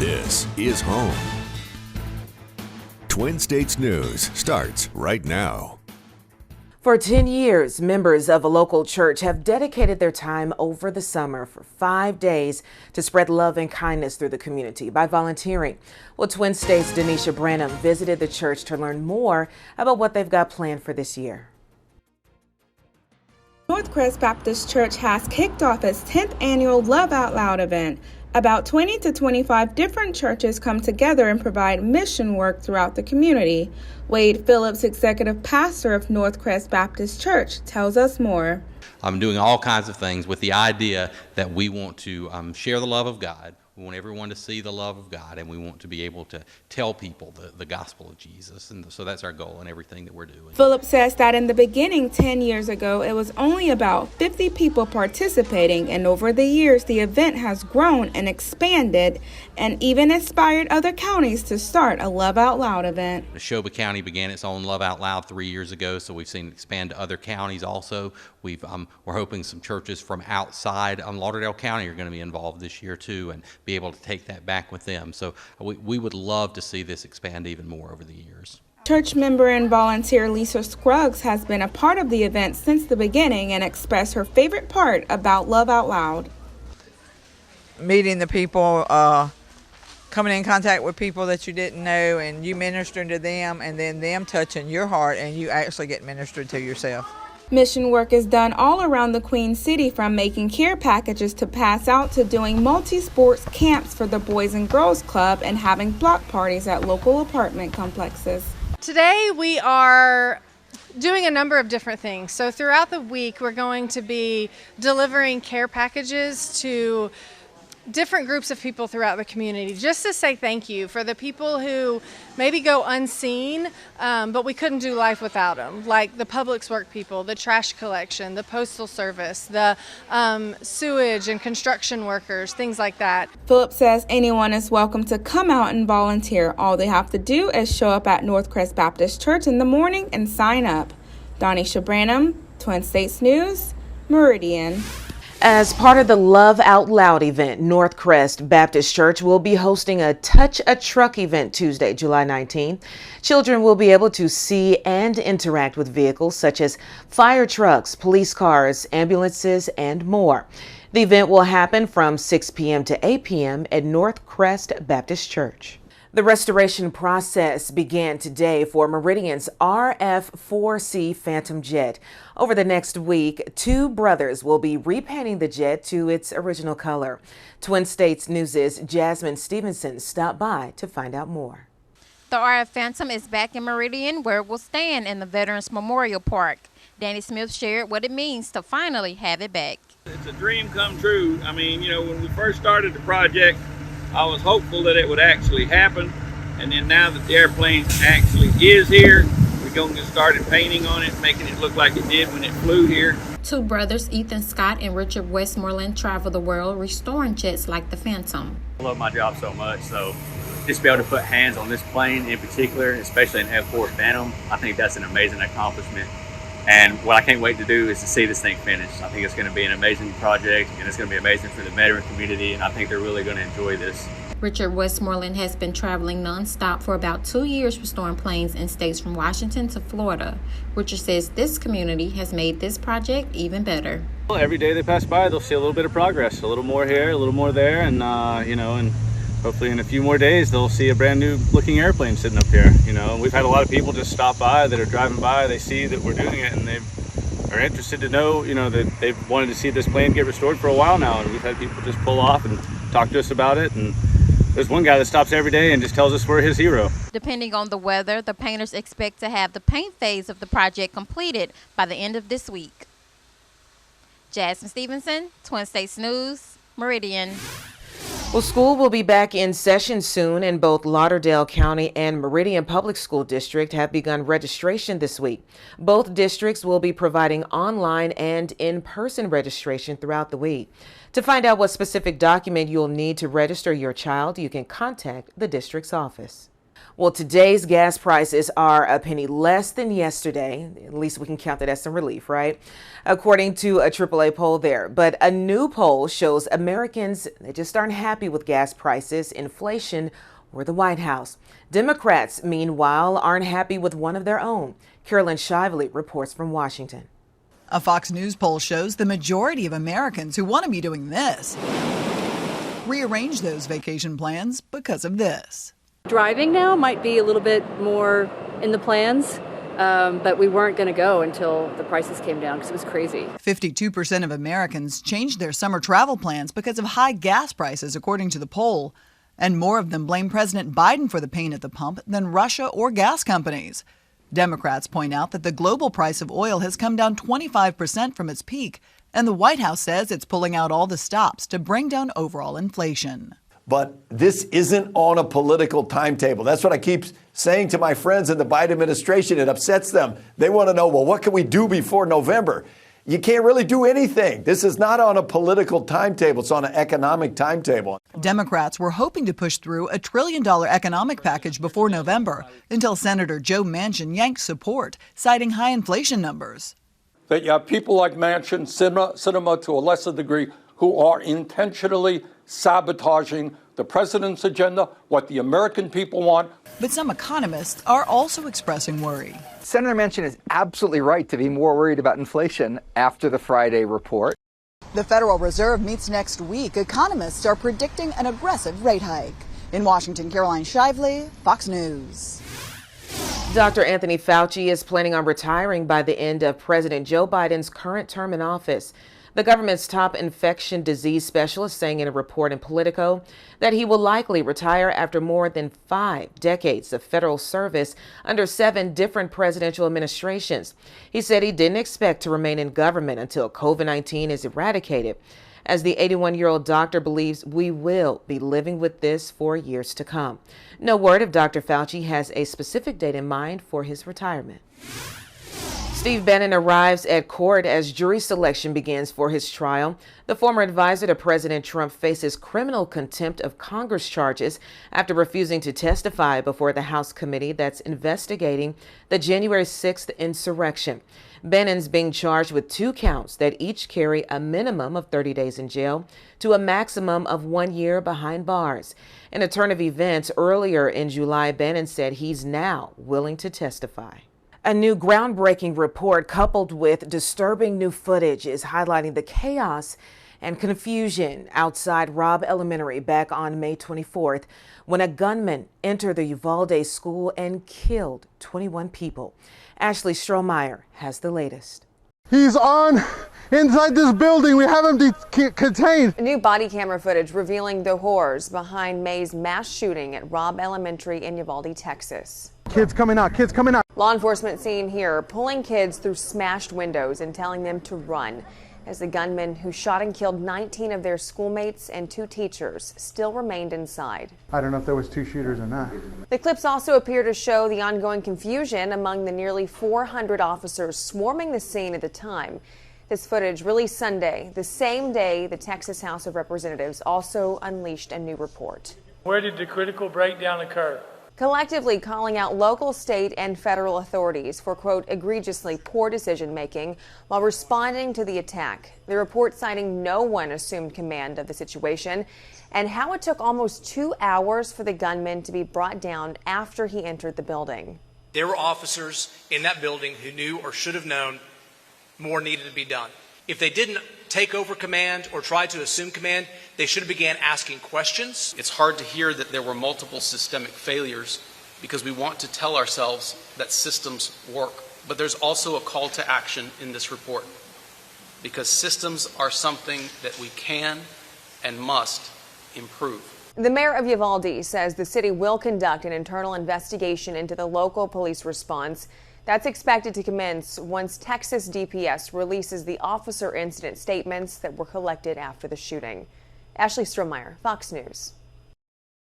This is home. Twin States News starts right now. For 10 years, members of a local church have dedicated their time over the summer for 5 days to spread love and kindness through the community by volunteering. Well, Twin States' Denisha Branham visited the church to learn more about what they've got planned for this year. Northcrest Baptist Church has kicked off its 10th annual Love Out Loud event. About 20 to 25 different churches come together and provide mission work throughout the community. Wade Phillips, executive pastor of Northcrest Baptist Church, tells us more. I'm doing all kinds of things with the idea that we want to share the love of God. We want everyone to see the love of God, and we want to be able to tell people the gospel of Jesus. And so that's our goal in everything that we're doing. Phillips says that in the beginning, 10 years ago, it was only about 50 people participating, and over the years, the event has grown and expanded and even inspired other counties to start a Love Out Loud event. Neshoba County began its own Love Out Loud 3 years ago, so we've seen it expand to other counties also. We're hoping some churches from outside Lauderdale County are going to be involved this year too, and be able to take that back with them. So we would love to see this expand even more over the years. Church member and volunteer Lisa Scruggs has been a part of the event since the beginning and expressed her favorite part about Love Out Loud. Meeting the people, coming in contact with people that you didn't know, and you ministering to them, and then them touching your heart, and you actually get ministered to yourself. Mission work is done all around the Queen City, from making care packages to pass out to doing multi-sports camps for the Boys and Girls Club and having block parties at local apartment complexes. Today we are doing a number of different things. So throughout the week we're going to be delivering care packages to different groups of people throughout the community, just to say thank you for the people who maybe go unseen, but we couldn't do life without them, like the public works people, the trash collection, the postal service, the sewage and construction workers, things like that. Phillips says anyone is welcome to come out and volunteer. All they have to do is show up at Northcrest Baptist Church in the morning and sign up. Denisha Branham, Twin States News, Meridian. As part of the Love Out Loud event, Northcrest Baptist Church will be hosting a Touch a Truck event Tuesday, July 19. Children will be able to see and interact with vehicles such as fire trucks, police cars, ambulances, and more. The event will happen from 6 p.m. to 8 p.m. at Northcrest Baptist Church. The restoration process began today for Meridian's RF-4C Phantom jet. Over the next week, two brothers will be repainting the jet to its original color. Twin States News' Jasmine Stevenson stopped by to find out more. The RF Phantom is back in Meridian, where it will stand in the Veterans Memorial Park. Danny Smith shared what it means to finally have it back. It's a dream come true. I mean, when we first started the project, I was hopeful that it would actually happen, and then now that the airplane actually is here, we're going to get started painting on it, making it look like it did when it flew here. Two brothers, Ethan Scott and Richard Westmoreland, travel the world restoring jets like the Phantom. I love my job so much, so just be able to put hands on this plane in particular, especially an F-4 Phantom, I think that's an amazing accomplishment. And what I can't wait to do is to see this thing finished. I think it's going to be an amazing project, and it's going to be amazing for the veteran community, and I think they're really going to enjoy this. Richard Westmoreland has been traveling nonstop for about 2 years restoring planes in states from Washington to Florida. Richard says this community has made this project even better. Well, every day they pass by, they'll see a little bit of progress, a little more here, a little more there, and and hopefully in a few more days they'll see a brand new looking airplane sitting up here. We've had a lot of people just stop by that are driving by, they see that we're doing it, and they are interested to know, that they've wanted to see this plane get restored for a while now, and we've had people just pull off and talk to us about it. And there's one guy that stops every day and just tells us we're his hero. Depending on the weather, the painters expect to have the paint phase of the project completed by the end of this week. Jasmine Stevenson, Twin States News, Meridian. Well, school will be back in session soon, and both Lauderdale County and Meridian Public School District have begun registration this week. Both districts will be providing online and in-person registration throughout the week. To find out what specific document you'll need to register your child, you can contact the district's office. Well, today's gas prices are a penny less than yesterday. At least we can count that as some relief, right? According to a AAA poll there. But a new poll shows Americans, they just aren't happy with gas prices, inflation, or the White House. Democrats, meanwhile, aren't happy with one of their own. Carolyn Shively reports from Washington. A Fox News poll shows the majority of Americans who want to be doing this rearrange those vacation plans because of this. Driving now might be a little bit more in the plans, but we weren't going to go until the prices came down because it was crazy. 52% of Americans changed their summer travel plans because of high gas prices, according to the poll. And more of them blame President Biden for the pain at the pump than Russia or gas companies. Democrats point out that the global price of oil has come down 25% from its peak, and the White House says it's pulling out all the stops to bring down overall inflation. But this isn't on a political timetable. That's what I keep saying to my friends in the Biden administration. It upsets them. They want to know, well, what can we do before November? You can't really do anything. This is not on a political timetable. It's on an economic timetable. Democrats were hoping to push through a $1 trillion economic package before November until Senator Joe Manchin yanked support, citing high inflation numbers. That you have people like Manchin, Sinema to a lesser degree, who are intentionally sabotaging the president's agenda, what the American people want. But some economists are also expressing worry. Senator Manchin is absolutely right to be more worried about inflation after the Friday report. The Federal Reserve meets next week. Economists are predicting an aggressive rate hike. In Washington, Caroline Shively, Fox News. Dr. Anthony Fauci is planning on retiring by the end of President Joe Biden's current term in office. The government's top infection disease specialist saying in a report in Politico that he will likely retire after more than 5 decades of federal service under 7 different presidential administrations. He said he didn't expect to remain in government until COVID-19 is eradicated. As the 81-year-old doctor believes we will be living with this for years to come. No word if Dr. Fauci has a specific date in mind for his retirement. Steve Bannon arrives at court as jury selection begins for his trial. The former advisor to President Trump faces criminal contempt of Congress charges after refusing to testify before the House committee that's investigating the January 6th insurrection. Bannon's being charged with 2 counts that each carry a minimum of 30 days in jail to a maximum of 1 year behind bars. In a turn of events earlier in July, Bannon said he's now willing to testify. A new groundbreaking report coupled with disturbing new footage is highlighting the chaos and confusion outside Robb Elementary back on May 24th when a gunman entered the Uvalde school and killed 21 people. Ashley Strohmeyer has the latest. He's inside this building. We have him contained. New body camera footage revealing the horrors behind May's mass shooting at Robb Elementary in Uvalde, Texas. Kids coming out, kids coming out. Law enforcement seen here pulling kids through smashed windows and telling them to run as the gunman who shot and killed 19 of their schoolmates and 2 teachers still remained inside. I don't know if there was 2 shooters or not. The clips also appear to show the ongoing confusion among the nearly 400 officers swarming the scene at the time. This footage released Sunday, the same day the Texas House of Representatives also unleashed a new report. Where did the critical breakdown occur? Collectively calling out local, state, and federal authorities for, quote, egregiously poor decision-making while responding to the attack. The report citing no one assumed command of the situation and how it took almost 2 hours for the gunman to be brought down after he entered the building. There were officers in that building who knew or should have known more needed to be done. If they didn't take over command or try to assume command, they should have began asking questions. It's hard to hear that there were multiple systemic failures because we want to tell ourselves that systems work. But there's also a call to action in this report because systems are something that we can and must improve. The mayor of Uvalde says the city will conduct an internal investigation into the local police response. That's expected to commence once Texas DPS releases the officer incident statements that were collected after the shooting. Ashley Strohmeyer, Fox News.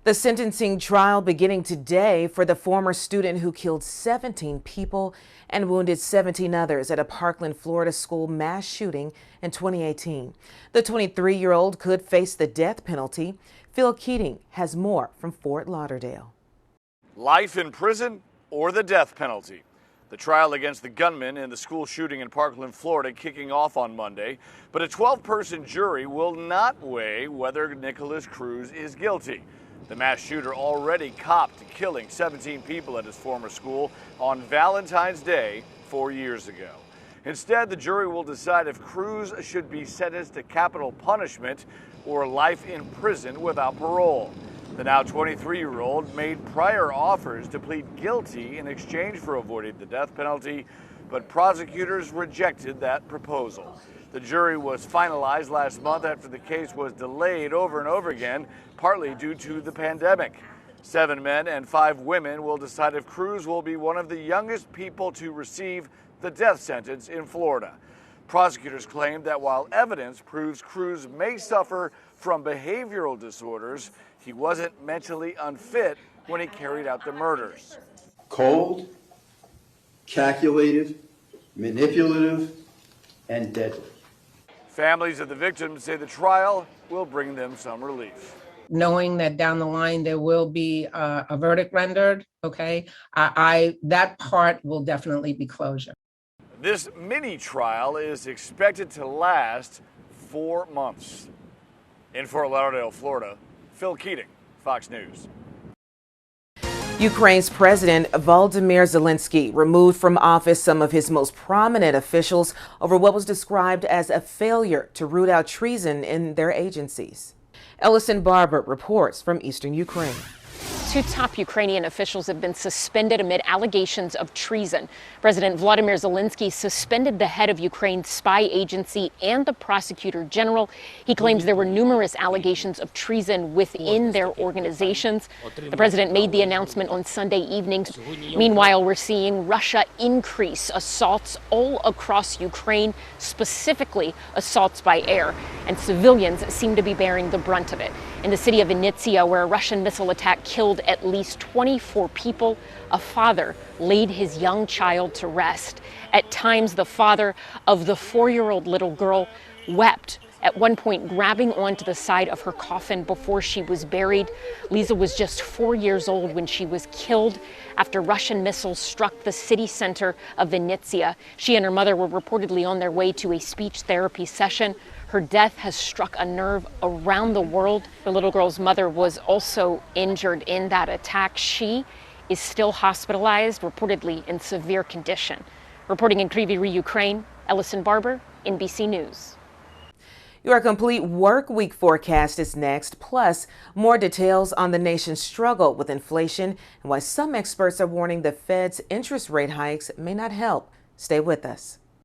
The sentencing trial beginning today for the former student who killed 17 people and wounded 17 others at a Parkland, Florida school mass shooting in 2018. The 23-year-old could face the death penalty. Phil Keating has more from Fort Lauderdale. life in prison or the death penalty. The trial against the gunman in the school shooting in Parkland, Florida, kicking off on Monday, but a 12-person jury will not weigh whether Nikolas Cruz is guilty. The mass shooter already copped killing 17 people at his former school on Valentine's Day 4 years ago. Instead, the jury will decide if Cruz should be sentenced to capital punishment or life in prison without parole. The now 23-year-old made prior offers to plead guilty in exchange for avoiding the death penalty, but prosecutors rejected that proposal. The jury was finalized last month after the case was delayed over and over again, partly due to the pandemic. 7 men and 5 women will decide if Cruz will be one of the youngest people to receive the death sentence in Florida. Prosecutors claim that while evidence proves Cruz may suffer from behavioral disorders, he wasn't mentally unfit when he carried out the murders. Cold, calculated, manipulative, and deadly. Families of the victims say the trial will bring them some relief. Knowing that down the line there will be a verdict rendered, okay, that part will definitely be closure. This mini trial is expected to last 4 months. In Fort Lauderdale, Florida, Phil Keating, Fox News. Ukraine's President Volodymyr Zelensky removed from office some of his most prominent officials over what was described as a failure to root out treason in their agencies. Ellison Barber reports from eastern Ukraine. 2 top Ukrainian officials have been suspended amid allegations of treason. President Volodymyr Zelensky suspended the head of Ukraine's spy agency and the prosecutor general. He claims there were numerous allegations of treason within their organizations. The president made the announcement on Sunday evenings. Meanwhile, we're seeing Russia increase assaults all across Ukraine, specifically assaults by air, and civilians seem to be bearing the brunt of it. In the city of Vinnytsia, where a Russian missile attack killed at least 24 people, a father laid his young child to rest. At times, the father of the 4-year-old little girl wept, at one point grabbing onto the side of her coffin before she was buried. Lisa was just 4 years old when she was killed after Russian missiles struck the city center of Vinnytsia. She and her mother were reportedly on their way to a speech therapy session. Her death has struck a nerve around the world. The little girl's mother was also injured in that attack. She is still hospitalized, reportedly in severe condition. Reporting in Kryvyi Rih, Ukraine, Ellison Barber, NBC News. Your complete work week forecast is next, plus more details on the nation's struggle with inflation and why some experts are warning the Fed's interest rate hikes may not help. Stay with us.